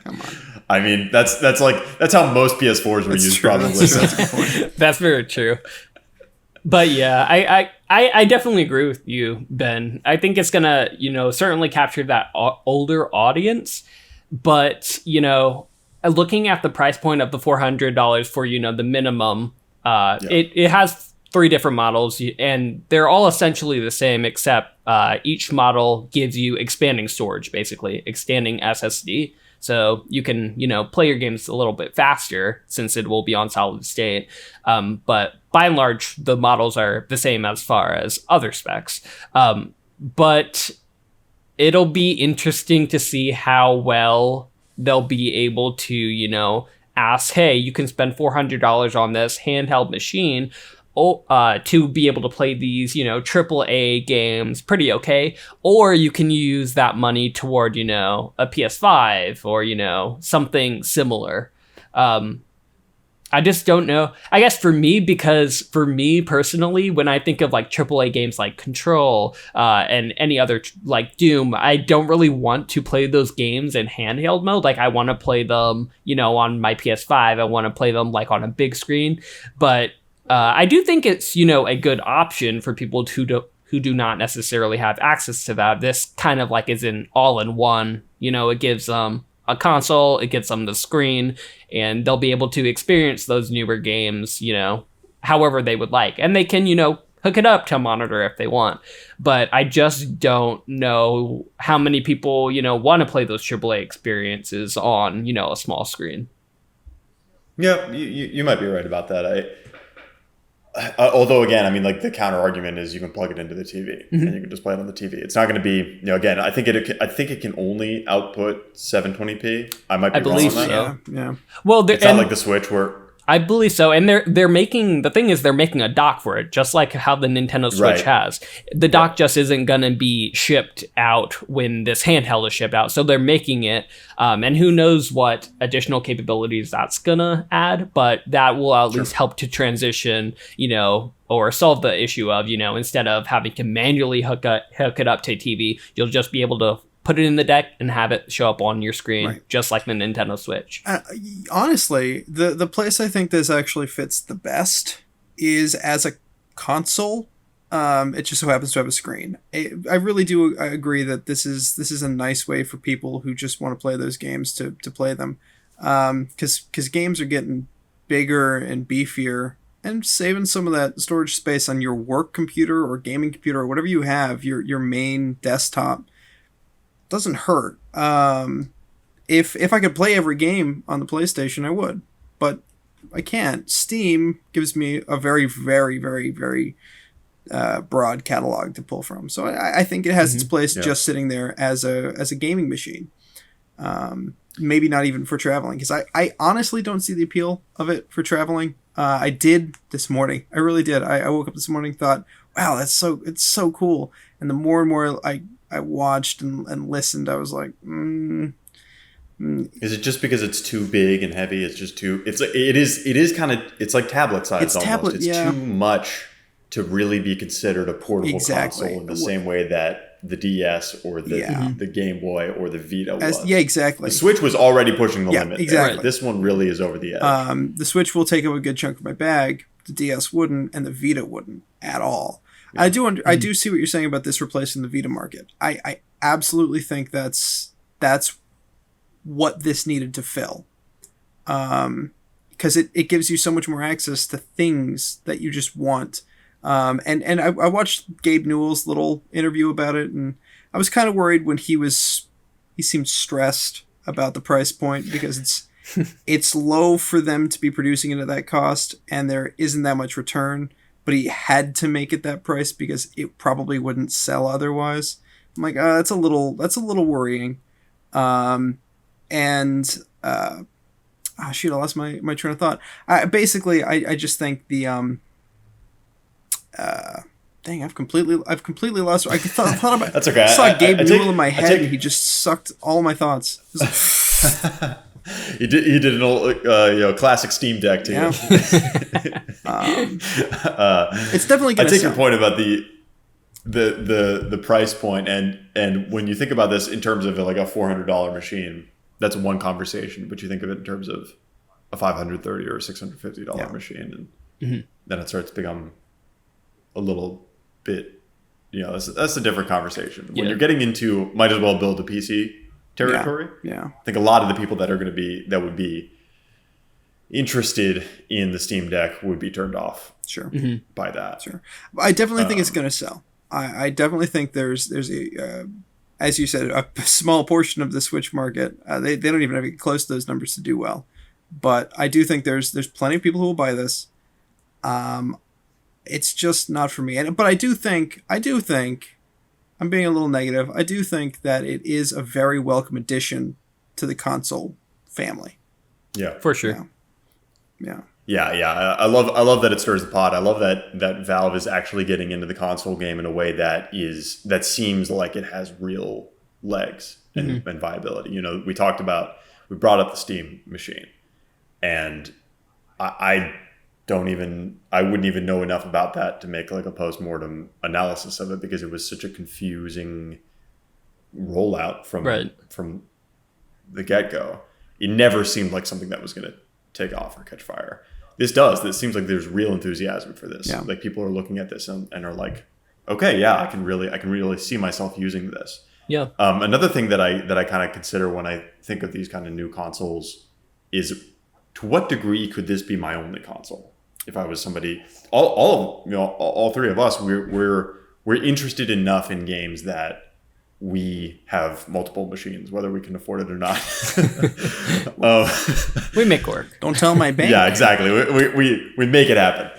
come on. I mean, that's how most PS4s were used, true. Probably. That's very true. But yeah, I definitely agree with you, Ben. I think it's gonna, certainly capture that older audience. But, looking at the price point of the $400 for, the minimum, it has 3 different models, and they're all essentially the same, except each model gives you expanding storage, basically, expanding SSD. So you can, play your games a little bit faster since it will be on solid state. But by and large, the models are the same as far as other specs. But it'll be interesting to see how well they'll be able to, ask, hey, you can spend $400 on this handheld machine to be able to play these, AAA games pretty okay. Or you can use that money toward, a PS5 or, something similar. I just don't know. I guess for me personally, when I think of like AAA games like Control and any other like Doom, I don't really want to play those games in handheld mode. Like I want to play them, on my PS5. I want to play them like on a big screen. But I do think it's, a good option for people who do not necessarily have access to that. This kind of like is an all-in-one, it gives them a console, it gets them the screen, and they'll be able to experience those newer games, however they would like. And they can, hook it up to a monitor if they want. But I just don't know how many people, want to play those AAA experiences on, a small screen. Yeah, you might be right about that. Although again, I mean, like the counter argument is you can plug it into the TV and you can just play it on the TV. It's not going to be, again, I think it can only output 720p. I might be wrong on that. So. Yeah. Well, it's not like the Switch where I believe so, and they're making a dock for it, just like how the Nintendo Switch has. The dock just isn't gonna be shipped out when this handheld is shipped out, so they're making it, and who knows what additional capabilities that's gonna add, but that will at least help to transition, or solve the issue of, instead of having to manually hook it up to TV, you'll just be able to put it in the deck and have it show up on your screen, Right. just like the Nintendo Switch. Honestly, the place I think this actually fits the best is as a console. It just so happens to have a screen. I really do agree that this is a nice way for people who just want to play those games to play them, because games are getting bigger and beefier, and saving some of that storage space on your work computer or gaming computer or whatever you have, your main desktop, doesn't hurt. If I could play every game on the PlayStation, I would, but I can't. Steam gives me a very, very, very, very broad catalog to pull from, so I think it has its place just sitting there as a gaming machine. Maybe not even for traveling, because I honestly don't see the appeal of it for traveling. I did this morning. I really did. I woke up this morning, thought, wow, it's so cool. And the more and more I watched and listened, I was like, Is it just because it's too big and heavy? It's just too. It is kind of. It's like tablet size. It's almost. tablet. It's too much to really be considered a portable console in the same way that the DS or the Game Boy or the Vita was. Yeah, exactly. The Switch was already pushing the limit. Exactly. There. This one really is over the edge. The Switch will take up a good chunk of my bag. The DS wouldn't, and the Vita wouldn't at all. Yeah. I do see what you're saying about this replacing the Vita market. I absolutely think that's what this needed to fill. Because it gives you so much more access to things that you just want. And I watched Gabe Newell's little interview about it, and I was kind of worried when he seemed stressed about the price point, because it's low for them to be producing it at that cost, and there isn't that much return, but he had to make it that price because it probably wouldn't sell otherwise. I'm like, that's a little worrying. Shoot, I lost my train of thought. I just think the dang, I've completely lost. I thought about. That's okay. I saw Gabe Newell in my head, and he just sucked all my thoughts. He did an old classic Steam Deck to you. It's definitely gonna I take sell. your point about the price point, and when you think about this in terms of like a $400 machine, that's one conversation. But you think of it in terms of a $530 or $650 machine, and then it starts to become a little bit, that's a different conversation. When you're getting into might as well build a PC territory. Yeah. I think a lot of the people that would be interested in the Steam Deck would be turned off by that. Sure. I definitely think it's going to sell. I definitely think there's a as you said, a small portion of the Switch market. They don't even have to get close to those numbers to do well. But I do think there's plenty of people who will buy this. It's just not for me. But I do think I'm being a little negative. I do think that it is a very welcome addition to the console family. Yeah, for sure. Yeah. I love that it stirs the pot. I love that Valve is actually getting into the console game in a way that seems like it has real legs and viability. We brought up the Steam machine, and I wouldn't even know enough about that to make like a post-mortem analysis of it, because it was such a confusing rollout from the get-go. It never seemed like something that was going to take off or catch fire. This does. This seems like there's real enthusiasm for this. Yeah. Like people are looking at this and are like, okay, yeah, I can really see myself using this. Yeah. Another thing that I kind of consider when I think of these kind of new consoles is, to what degree could this be my only console? If I was somebody, all three of us, we're interested enough in games that we have multiple machines, whether we can afford it or not. We make work. Don't tell my bank. Yeah, exactly. We make it happen.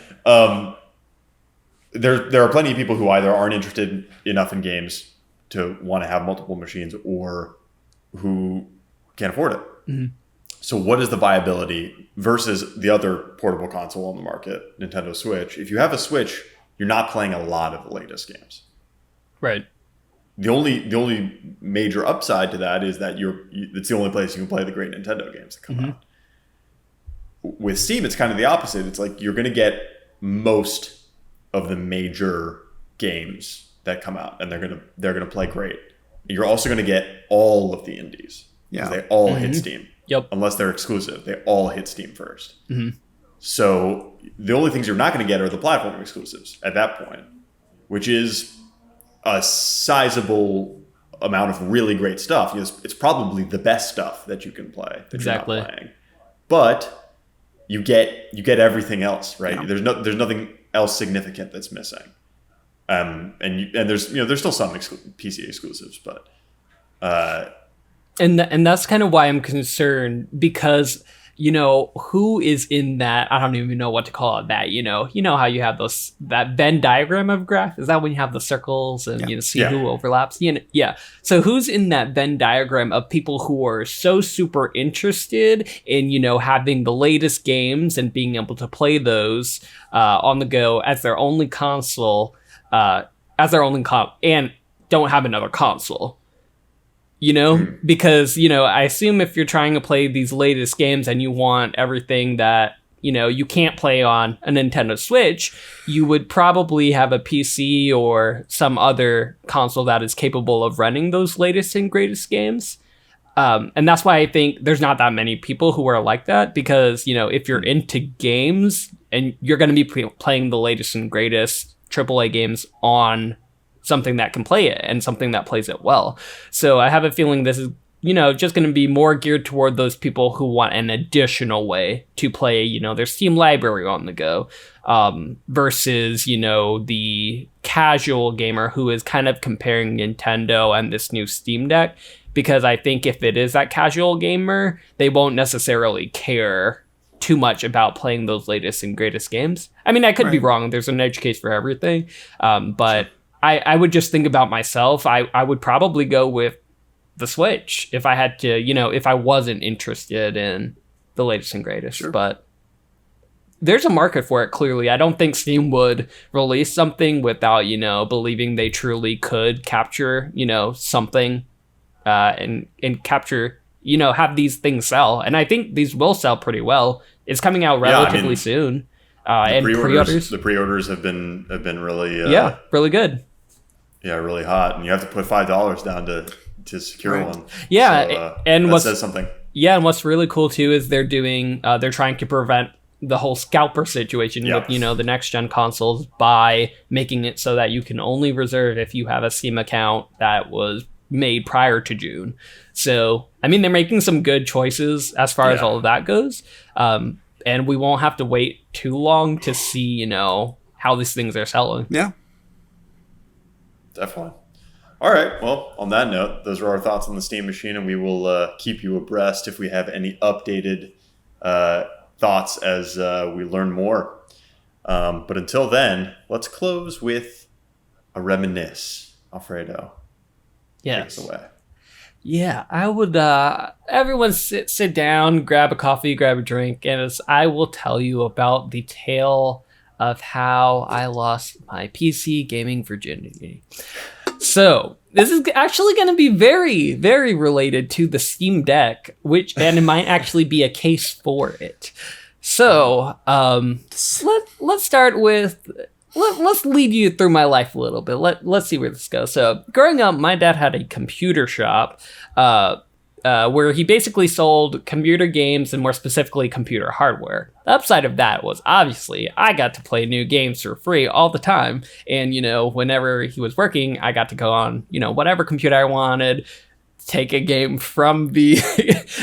There are plenty of people who either aren't interested enough in games to want to have multiple machines, or who can't afford it. Mm-hmm. So what is the viability versus the other portable console on the market, Nintendo Switch? If you have a Switch, you're not playing a lot of the latest games. Right. The only major upside to that is that it's the only place you can play the great Nintendo games that come out. With Steam, it's kind of the opposite. It's like you're going to get most of the major games that come out, and they're going to play great. you're also going to get all of the indies. Yeah. Because they all hit Steam. Yep. Unless they're exclusive. They all hit Steam first. Mm-hmm. So the only things you're not going to get are the platform exclusives at that point, which is a sizable amount of really great stuff. It's probably the best stuff that you can play that Exactly. you're not playing. But you get everything else, right? Yeah. There's nothing else significant that's missing. And there's still some PC exclusives, but and that's kind of why I'm concerned, because who is in that, I don't even know what to call it, that how you have that Venn diagram of graph, is that when you have the circles and see who overlaps, so who's in that Venn diagram of people who are so super interested in having the latest games and being able to play those on the go as their only console, and don't have another console, because, I assume if you're trying to play these latest games and you want everything that, you can't play on a Nintendo Switch, you would probably have a PC or some other console that is capable of running those latest and greatest games. And that's why I think there's not that many people who are like that, because, if you're into games and you're going to be playing the latest and greatest AAA games on something that can play it and something that plays it well. So I have a feeling this is, just going to be more geared toward those people who want an additional way to play, their Steam library on the go, versus, the casual gamer who is kind of comparing Nintendo and this new Steam Deck. Because I think if it is that casual gamer, they won't necessarily care too much about playing those latest and greatest games. I mean, I could be wrong. There's an edge case for everything. But I would just think about myself. I would probably go with the Switch if I had to, if I wasn't interested in the latest and greatest. Sure. But there's a market for it, clearly. I don't think Steam would release something without, believing they truly could capture, something and capture, have these things sell. And I think these will sell pretty well. It's coming out relatively soon. And the pre-orders have been really really good. Yeah, really hot, and you have to put $5 down to secure one. Yeah, so, and that says something. Yeah, and what's really cool too is they're trying to prevent the whole scalper situation with the next gen consoles by making it so that you can only reserve if you have a Steam account that was made prior to June. So I mean, they're making some good choices as far as all of that goes. And we won't have to wait too long to see, how these things are selling. Yeah. Definitely. All right. Well, on that note, those are our thoughts on the Steam Machine, and we will keep you abreast if we have any updated thoughts as we learn more. But until then, let's close with a reminisce. Alfredo. Yes. Take us away. Yeah, I would, everyone sit down, grab a coffee, grab a drink, and I will tell you about the tale of how I lost my PC gaming virginity. So, this is actually going to be very, very related to the Steam Deck, and it might actually be a case for it. So, let's start with... Let's lead you through my life a little bit. Let's see where this goes. So, growing up, my dad had a computer shop where he basically sold computer games and more specifically computer hardware. The upside of that was obviously I got to play new games for free all the time. And, whenever he was working, I got to go on, whatever computer I wanted, take a game from the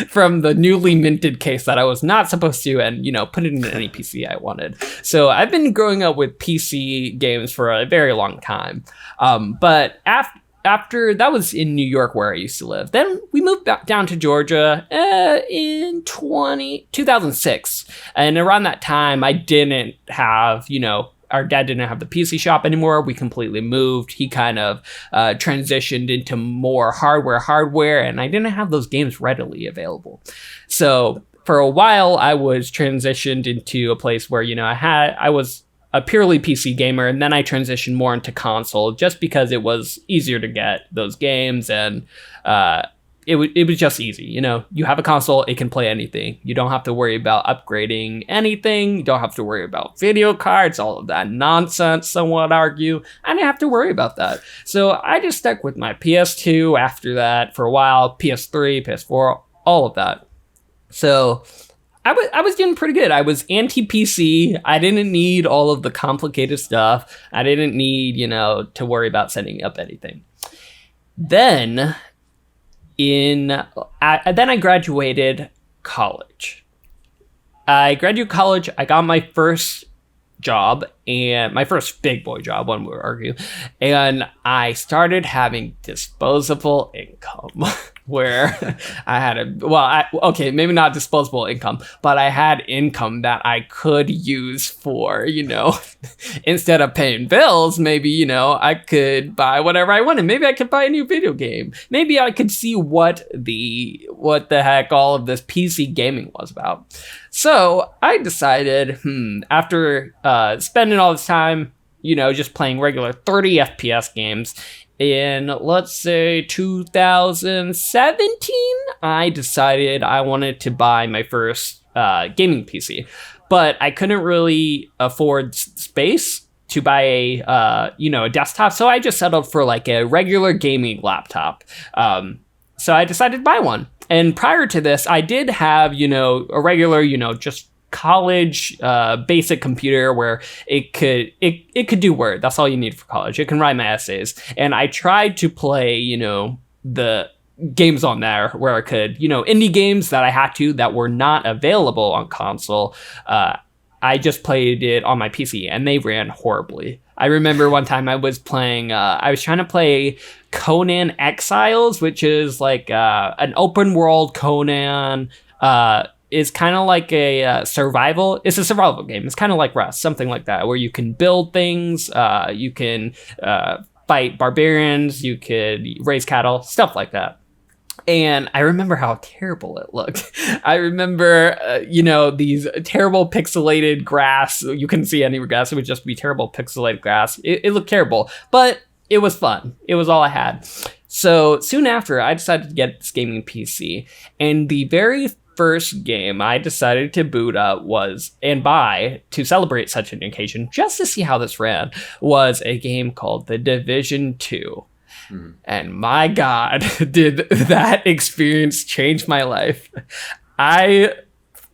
from the newly minted case that I was not supposed to, and put it in any PC I wanted. So I've been growing up with PC games for a very long time. But after that was in New York where I used to live. Then we moved back down to Georgia in 2006, and around that time I didn't have our dad didn't have the PC shop anymore. We completely moved. He kind of transitioned into more hardware, and I didn't have those games readily available. So for a while, I was transitioned into a place where, I was a purely PC gamer, and then I transitioned more into console just because it was easier to get those games, and it was just easy. You know, you have a console, it can play anything. You don't have to worry about upgrading anything. You don't have to worry about video cards, all of that nonsense, some would argue. I didn't have to worry about that. So I just stuck with my PS2 after that for a while, PS3, PS4, all of that. So I was doing pretty good. I was anti-PC. I didn't need all of the complicated stuff. I didn't need, you know, to worry about setting up anything. Then I graduated college. I got my first job, and my first big boy job, one would argue, and I started having disposable income where I had maybe not disposable income, but I had income that I could use for, you know, instead of paying bills, maybe, you know, I could buy whatever I wanted. Maybe I could buy a new video game. Maybe I could see what the heck all of this PC gaming was about. So I decided, after spending all this time, you know, just playing regular 30 FPS games, in, let's say, 2017, I decided I wanted to buy my first gaming PC. But I couldn't really afford space to buy a desktop, so I just settled for like a regular gaming laptop. So I decided to buy one. And prior to this, I did have, you know, a regular, you know, just college basic computer where it could do Word. That's all you need for college. It can write my essays. And I tried to play, you know, the games on there where I could, you know, indie games that I had to that were not available on console. I just played it on my PC and they ran horribly. I remember one time I was trying to play Conan Exiles, which is like an open world Conan. Is kind of like a survival. It's a survival game. It's kind of like Rust, something like that, where you can build things, you can fight barbarians, you could raise cattle, stuff like that. And I remember how terrible it looked. I remember, these terrible pixelated grass. You couldn't see any grass. It would just be terrible pixelated grass. It looked terrible, but it was fun. It was all I had. So soon after, I decided to get this gaming PC. And the very first game I decided to boot up buy to celebrate such an occasion, just to see how this ran, was a game called The Division 2. And my God, did that experience change my life. I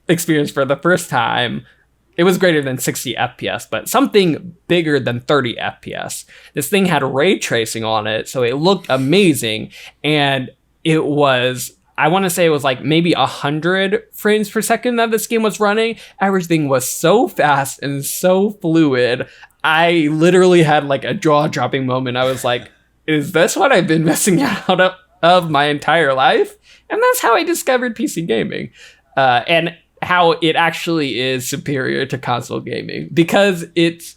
experienced for the first time, it was greater than 60 FPS, but something bigger than 30 FPS. This thing had ray tracing on it, so it looked amazing. And it was, I want to say it was like maybe 100 frames per second that this game was running. Everything was so fast and so fluid. I literally had like a jaw-dropping moment. I was like, is this what I've been missing out of my entire life? And that's how I discovered PC gaming. And how it actually is superior to console gaming. Because it's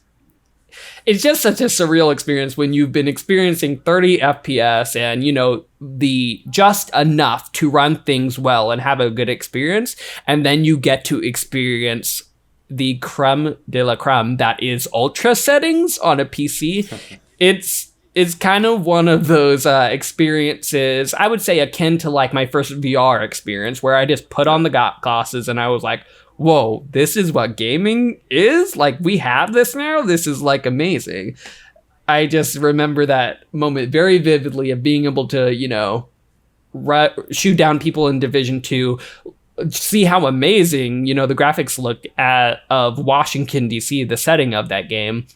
just such a surreal experience when you've been experiencing 30 FPS and, you know, the just enough to run things well and have a good experience. And then you get to experience the creme de la creme that is ultra settings on a PC. It's kind of one of those experiences, I would say akin to like my first VR experience, where I just put on the glasses and I was like, whoa, this is what gaming is? Like, we have this now? This is like amazing. I just remember that moment very vividly of being able to, you know, shoot down people in Division 2, see how amazing, you know, the graphics look of Washington, D.C., the setting of that game.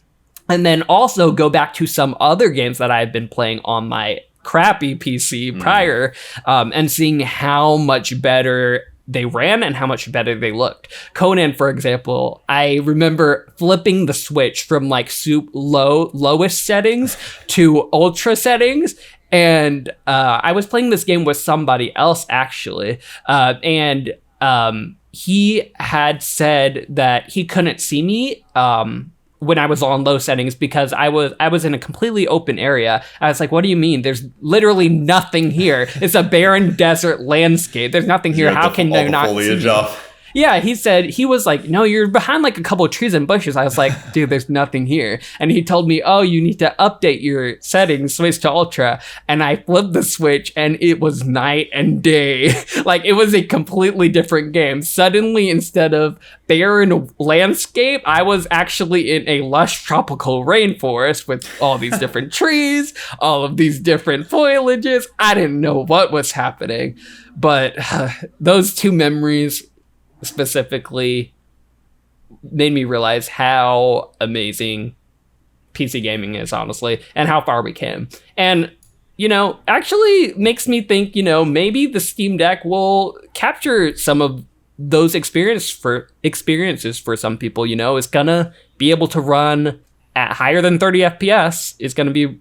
And then also go back to some other games that I've been playing on my crappy PC prior, and seeing how much better they ran and how much better they looked. Conan, for example, I remember flipping the switch from like lowest settings to ultra settings. And I was playing this game with somebody else, actually. And he had said that he couldn't see me when I was on low settings because I was in a completely open area. I was like, what do you mean? There's literally nothing here. It's a barren desert landscape. There's nothing here. How can there not see me? Yeah, he said, he was like, no, you're behind like a couple of trees and bushes. I was like, dude, there's nothing here. And he told me, oh, you need to update your settings, switch to ultra. And I flipped the switch and it was night and day. Like, it was a completely different game. Suddenly, instead of barren landscape, I was actually in a lush tropical rainforest with all these different trees, all of these different foliages. I didn't know what was happening. But those two memories specifically made me realize how amazing PC gaming is, honestly, and how far we came. And, you know, actually makes me think, you know, maybe the Steam Deck will capture some of those experiences for some people. You know, it's gonna be able to run at higher than 30 FPS. It's gonna be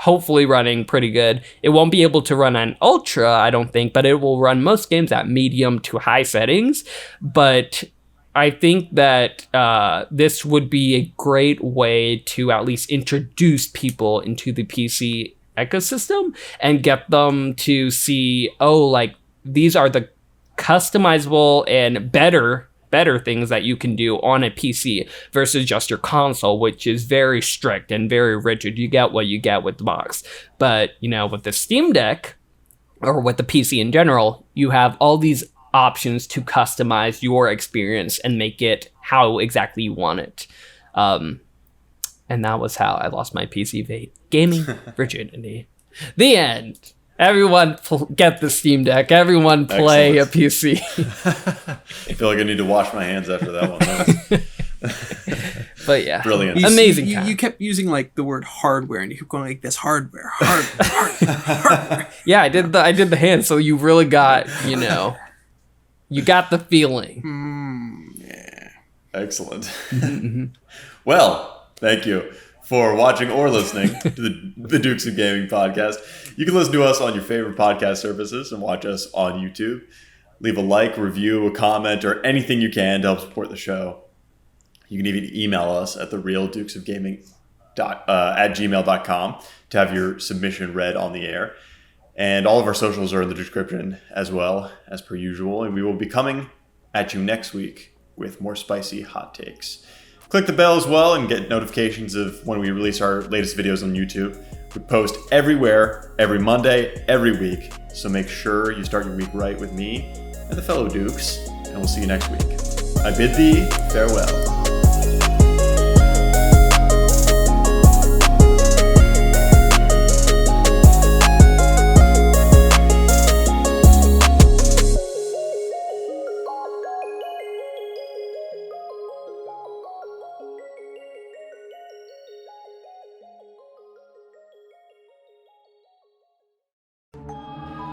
hopefully running pretty good. It won't be able to run on ultra, I don't think, but it will run most games at medium to high settings. But I think that this would be a great way to at least introduce people into the PC ecosystem and get them to see, oh, like, these are the customizable and better things that you can do on a PC versus just your console, which is very strict and very rigid. You get what you get with the box. But, you know, with the Steam Deck, or with the PC in general, you have all these options to customize your experience and make it how exactly you want it. And that was how I lost my PC gaming virginity. The end. Everyone get the Steam Deck. Everyone play Excellent. A PC. I feel like I need to wash my hands after that one. But yeah, brilliant, amazing. You kept using like the word hardware, and you kept going like this hardware. Yeah, I did the hand, so you really got, you know, you got the feeling. Yeah, excellent. Well, thank you for watching or listening to the Dukes of Gaming podcast. You can listen to us on your favorite podcast services and watch us on YouTube. Leave a like, review, a comment, or anything you can to help support the show. You can even email us at therealdukesofgaming@gmail.com to have your submission read on the air. And all of our socials are in the description as well, as per usual. And we will be coming at you next week with more spicy hot takes. Click the bell as well and get notifications of when we release our latest videos on YouTube. We post everywhere, every Monday, every week. So make sure you start your week right with me and the fellow Dukes. And we'll see you next week. I bid thee farewell.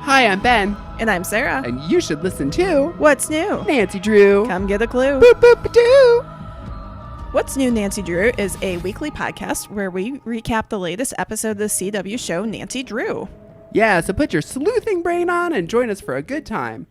Hi, I'm Ben. And I'm Sarah. And you should listen to What's New? Nancy Drew. Come get a clue. Boop, boop, doo. What's New, Nancy Drew is a weekly podcast where we recap the latest episode of the CW show Nancy Drew. Yeah, so put your sleuthing brain on and join us for a good time.